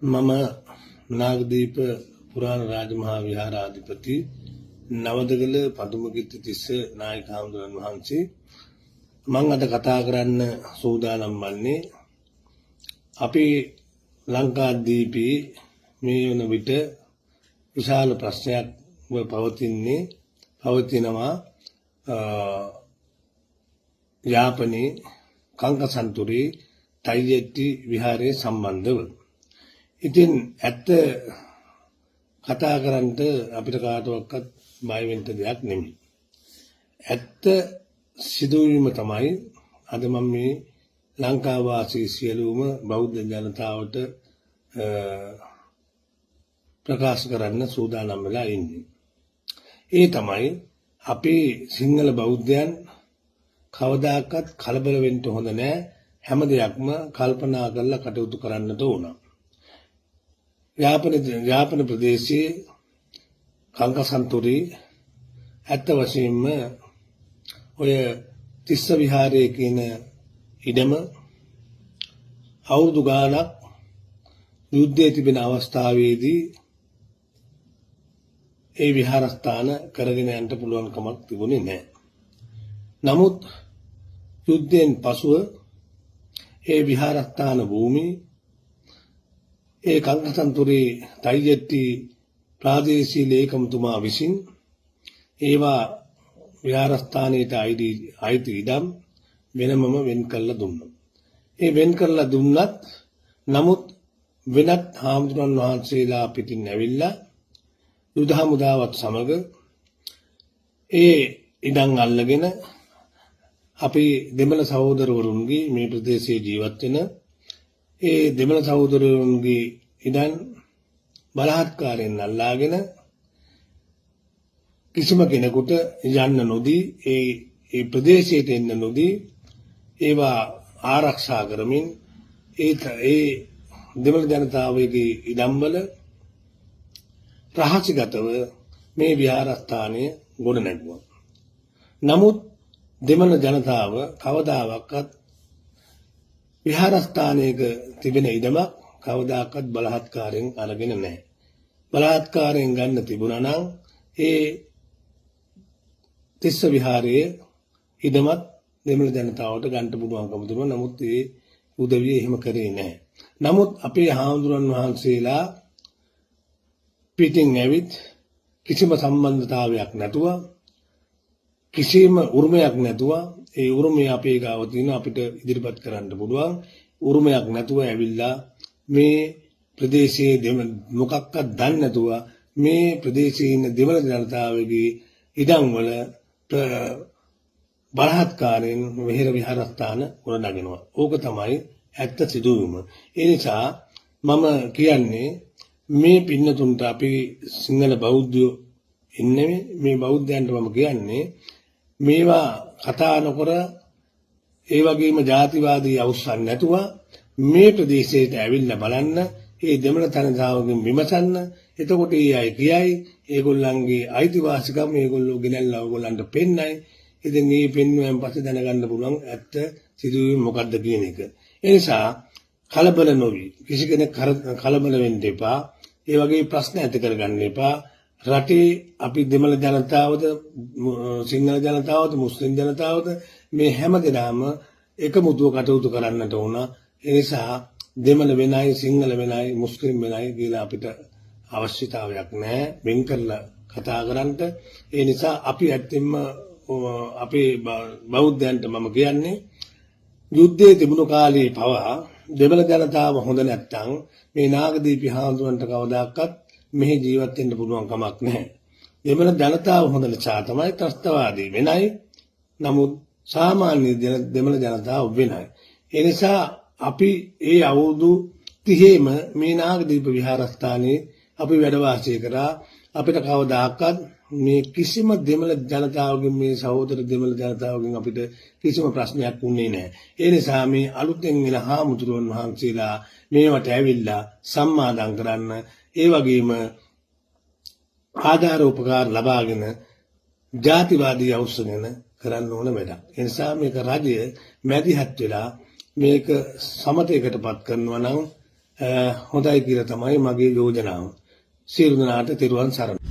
මම නාගදීප පුරාණ රාජමහා විහාරාධිපති නවදගල පදුමකිත්ති තිස්ස නායක හාමුදුරන් වහන්සේ මම අද කතා කරන්න සූදානම් වන්නේ අපි ලංකාදීපේ මේ වන විට විශාල ප්‍රශ්නයක් පවතිනවා යාපනයේ කංකසන්තුරේ තයිජෙට්ටි විහාරයේ සම්බන්ධව. ඉතින් ඇත්ත කතා කරන්නට අපිට කාටවත් බය වෙන්න දෙයක් නෙමෙයි. ඇත්ත සිදුවීම තමයි අද මම මේ ලංකා වාසී සියලුම බෞද්ධ ජනතාවට ප්‍රකාශ කරන්න සූදානම් වෙලා ඉන්නේ. ඒ තමයි අපේ සිංහල බෞද්ධයන් කවදාකවත් කලබල වෙන්න හොඳ නැහැ. හැම දෙයක්ම කල්පනා කරලා කටයුතු කරන්නට ඕන. යාපන ප්‍රදේශයේ කංකසන්තුරේ ඇත්ත වශයෙන්ම ඔය තිස්ස විහාරයේ කියන ඉඩම අවුරුදු ගාණක් යුද්ධයේ තිබෙන අවස්ථාවේදී ඒ විහාරස්ථාන කරගෙන යන්න පුළුවන් කමක් තිබුණේ නැහැ. නමුත් යුද්ධයෙන් පසුව ඒ විහාරස්ථාන භූමි ඒ කංකසන්තුරේ තයිජෙට්ටි ප්‍රාදේශීය ලේකම්තුමා විසින් ඒවා විහාරස්ථානයට අයිති ඉඩම් වෙනමම වෙන් කරලා දුන්නා. ඒ වෙන් කරලා දුන්නත් නමුත් වෙනත් හාමුදුරන් වහන්සේලා පිටින් ඇවිල්ලා යුද හමුදාවත් සමග ඒ ඉඩම් අල්ලගෙන අපි දෙමළ සහෝදරවරුන්ගේ මේ ප්‍රදේශයේ ජීවත් වෙන ඒ දෙමළ සහෝදරවරුන්ගේ ඉඩම් බලහත්කාරයෙන් අල්ලාගෙන කිසිම කෙනෙකුට යන්න නොදී ඒ ප්‍රදේශයට එන්න නොදී ඒවා ආරක්ෂා කරමින් ඒ දෙමළ ජනතාවගේ ඉඩම්වල රහසිගතව මේ විහාරස්ථානය ගොඩ නැගුවා. නමුත් දෙමළ ජනතාව කවදාවත් විහාරස්ථානයක තිබෙන ඉඩමක් කවදාකවත් බලහත්කාරයෙන් අරගෙන නැහැ. බලහත්කාරයෙන් ගන්න තිබුණා නම් ඒ තිස්ස විහාරයේ ඉඩමත් දෙමළ ජනතාවට ගන්න පුළුවන්කම තිබුණා. නමුත් ඒ උදවිය එහෙම කරේ නැහැ. නමුත් අපේ හාමුදුරන් වහන්සේලා පිටින් ඇවිත් කිසිම සම්බන්ධතාවයක් නැතුව කිසිම උරුමයක් නැතුව ඒ උරුමය අපේ ගාව තියෙන අපිට ඉදිරිපත් කරන්න පුළුවන් උරුමයක් නැතුව ඇවිල්ලා මේ ප්‍රදේශයේ මොකක්වත් දන්නේ නැතුව මේ ප්‍රදේශයේ ඉන්න දෙමළ ජනතාවගේ ඉඩම් වල බලහත්කාරයෙන් විහාරස්ථාන ගොඩනගනවා. ඕක තමයි ඇත්ත සිදුවීම. ඒ නිසා මම කියන්නේ මේ පින්නතුන්ට අපි සිංහල බෞද්ධයෝ ඉන්නේ මේ බෞද්ධයන්ට මම කියන්නේ මේවා කතා නොකර ඒ වගේම ජාතිවාදී අවුස්සන් නැතුව මේ ප්‍රදේශයට ඇවිල්ලා බලන්න ඒ දෙමළ ජනතාවගෙන් විමසන්න. එතකොට ඒ අය කියයි ඒගොල්ලන්ගේ අයිතිවාසිකම් මේගොල්ලෝ ගෙනල්ලා ඕගොල්ලන්ට පෙන්නයි. ඉතින් මේ පෙන්වුවෙන් පස්සේ දැනගන්න පුළුවන් ඇත්ත සිදුවීම මොකද්ද කියන එක. ඒ නිසා කලබල නොවි කිසි කෙනෙක් කලබල වෙන්න එපා. ඒ වගේ ප්‍රශ්න ඇති කරගන්න එපා. රටේ අපි දෙමළ ජනතාවද සිංහල ජනතාවද මුස්ලිම් ජනතාවද මේ හැම දෙනාම එකමුතුව කටයුතු කරන්නට ඕන. ඒ නිසා දෙමළ වෙනයි සිංහල වෙනයි මුස්ලිම් වෙනයි කියලා අපිට අවශ්‍යතාවයක් නැහැ වෙන් කරලා කතා කරන්න. ඒ නිසා අපි ඇත්තෙන්ම අපේ බෞද්ධයන්ට මම කියන්නේ යුද්ධයේ තිබුණු කාලේ පවා දෙමළ ජනතාව හොඳ නැත්තම් මේ නාගදීප හාමුදුරන්ට කවදාකවත් මෙහි ජීවත් වෙන්න පුළුවන් කමක් නැහැ. දෙමළ ජනතාව හොඳ නිසා තමයි ත්‍රස්තවාදී වෙනයි. නමුත් සාමාන්‍ය දෙමළ ජනතාව වෙනයි. ඒ නිසා අපි ඒ අවුරුදු 30ෙම මේ නාගදීප විහාරස්ථානයේ අපි වැඩ වාසය කරා. අපිට කවදාකවත් මේ කිසිම දෙමළ ජනතාවගෙන් මේ සහෝදර දෙමළ ජනතාවගෙන් අපිට කිසිම ප්‍රශ්නයක් වුණේ නැහැ. ඒ නිසා මේ අලුතෙන් එන හාමුදුරුවන් වහන්සේලා මේවට ඇවිල්ලා සම්මාදම් කරන්න ඒ වගේම ආධාර උපකාර ලබාගෙන ජාතිවාදී අවශ්‍යගෙන කරන්න ඕන වැඩක්. ඒ නිසා මේක රජය මැදිහත් වෙලා මේක සමතයකටපත් කරනවා නම් හොඳයි කියලා තමයි මගේ යෝජනාව. සියලු දෙනාට තෙරුවන් සරණයි.